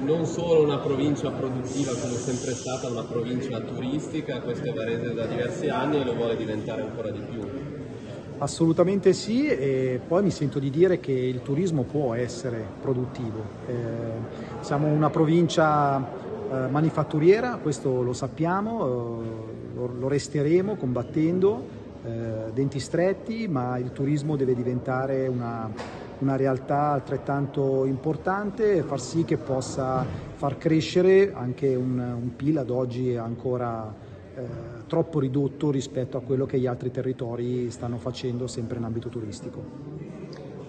non solo una provincia produttiva come è sempre stata, una provincia turistica, questo è Varese da diversi anni e lo vuole diventare ancora di più. Assolutamente sì, e poi mi sento di dire che il turismo può essere produttivo. Siamo una provincia manifatturiera, questo lo sappiamo, lo resteremo combattendo, denti stretti, ma il turismo deve diventare una realtà altrettanto importante e far sì che possa far crescere anche un PIL ad oggi ancora troppo ridotto rispetto a quello che gli altri territori stanno facendo sempre in ambito turistico.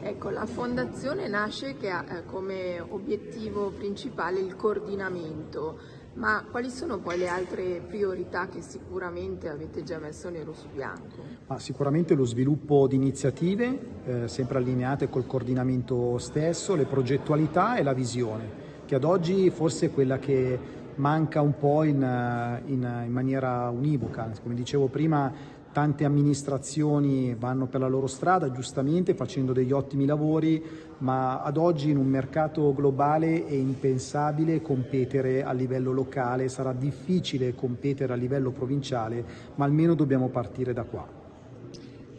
Ecco, la fondazione nasce che ha come obiettivo principale il coordinamento, ma quali sono poi le altre priorità che sicuramente avete già messo nero su bianco? Sicuramente lo sviluppo di iniziative sempre allineate col coordinamento stesso, le progettualità e la visione, che ad oggi forse è quella che manca un po' in maniera univoca. Come dicevo prima, tante amministrazioni vanno per la loro strada, giustamente facendo degli ottimi lavori, ma ad oggi in un mercato globale è impensabile competere a livello locale, sarà difficile competere a livello provinciale, ma almeno dobbiamo partire da qua.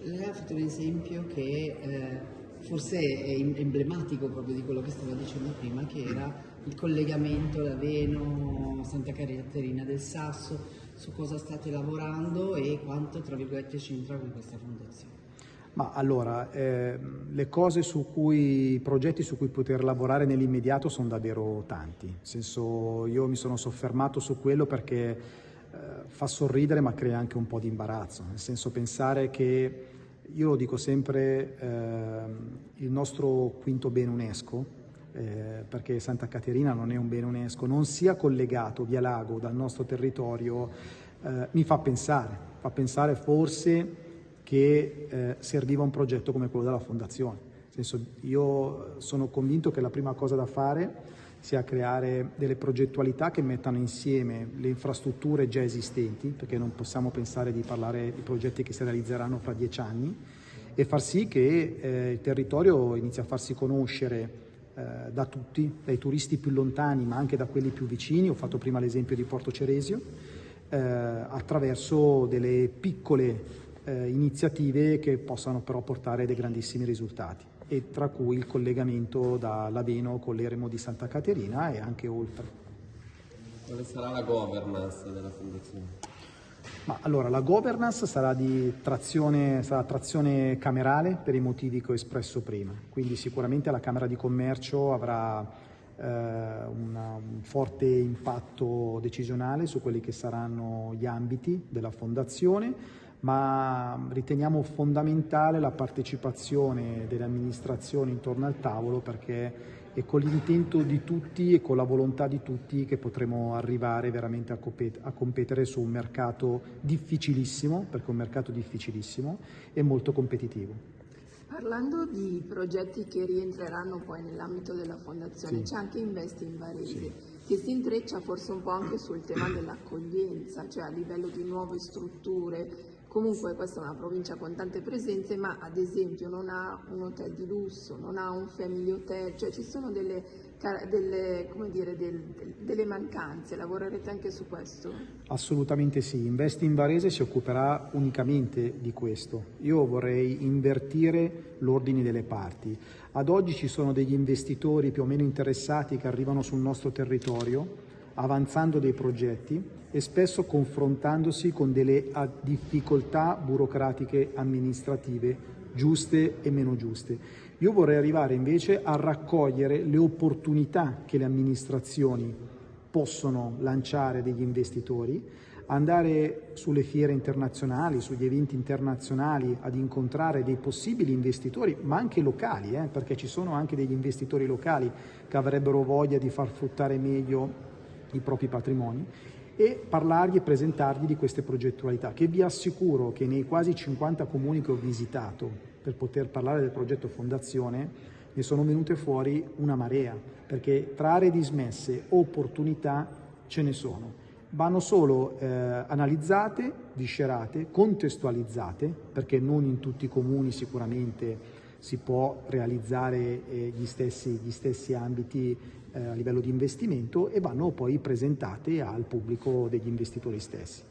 Lei ha fatto un esempio che forse è emblematico proprio di quello che stava dicendo prima, che era il collegamento Laveno, Santa Caterina del Sasso. Su cosa state lavorando e quanto, tra virgolette, c'entra con questa fondazione? Ma allora, le cose i progetti su cui poter lavorare nell'immediato sono davvero tanti. Nel senso, io mi sono soffermato su quello perché fa sorridere ma crea anche un po' di imbarazzo. Nel senso, pensare che, io lo dico sempre, il nostro quinto bene UNESCO, perché Santa Caterina non è un bene UNESCO, non sia collegato via lago dal nostro territorio, mi fa pensare forse che serviva un progetto come quello della Fondazione. Nel senso, io sono convinto che la prima cosa da fare sia creare delle progettualità che mettano insieme le infrastrutture già esistenti, perché non possiamo pensare di parlare di progetti che si realizzeranno fra 10 anni, e far sì che il territorio inizi a farsi conoscere da tutti, dai turisti più lontani ma anche da quelli più vicini. Ho fatto prima l'esempio di Porto Ceresio, attraverso delle piccole iniziative che possano però portare dei grandissimi risultati, e tra cui il collegamento da Laveno con l'eremo di Santa Caterina e anche oltre. Quale sarà la governance della fondazione? Ma allora, la governance sarà trazione camerale per i motivi che ho espresso prima, quindi sicuramente la Camera di Commercio avrà un forte impatto decisionale su quelli che saranno gli ambiti della fondazione, ma riteniamo fondamentale la partecipazione delle amministrazioni intorno al tavolo, perché è con l'intento di tutti e con la volontà di tutti che potremo arrivare veramente a competere su un mercato difficilissimo, perché è un mercato difficilissimo e molto competitivo. Parlando di progetti che rientreranno poi nell'ambito della Fondazione, Sì. c'è anche Invest in Varese, Sì. che si intreccia forse un po' anche sul tema dell'accoglienza, cioè a livello di nuove strutture. Comunque questa è una provincia con tante presenze, ma ad esempio non ha un hotel di lusso, non ha un family hotel, cioè ci sono delle mancanze. Lavorerete anche su questo? Assolutamente sì, Invest in Varese si occuperà unicamente di questo. Io vorrei invertire l'ordine delle parti. Ad oggi ci sono degli investitori più o meno interessati che arrivano sul nostro territorio, avanzando dei progetti e spesso confrontandosi con delle difficoltà burocratiche amministrative giuste e meno giuste. Io vorrei arrivare invece a raccogliere le opportunità che le amministrazioni possono lanciare degli investitori, andare sulle fiere internazionali, sugli eventi internazionali ad incontrare dei possibili investitori, ma anche locali, perché ci sono anche degli investitori locali che avrebbero voglia di far fruttare meglio i propri patrimoni, e parlargli e presentargli di queste progettualità, che vi assicuro che nei quasi 50 comuni che ho visitato per poter parlare del progetto Fondazione ne sono venute fuori una marea, perché tra aree dismesse opportunità ce ne sono. Vanno solo analizzate, viscerate, contestualizzate, perché non in tutti i comuni sicuramente si può realizzare gli stessi ambiti a livello di investimento e vanno poi presentate al pubblico degli investitori stessi.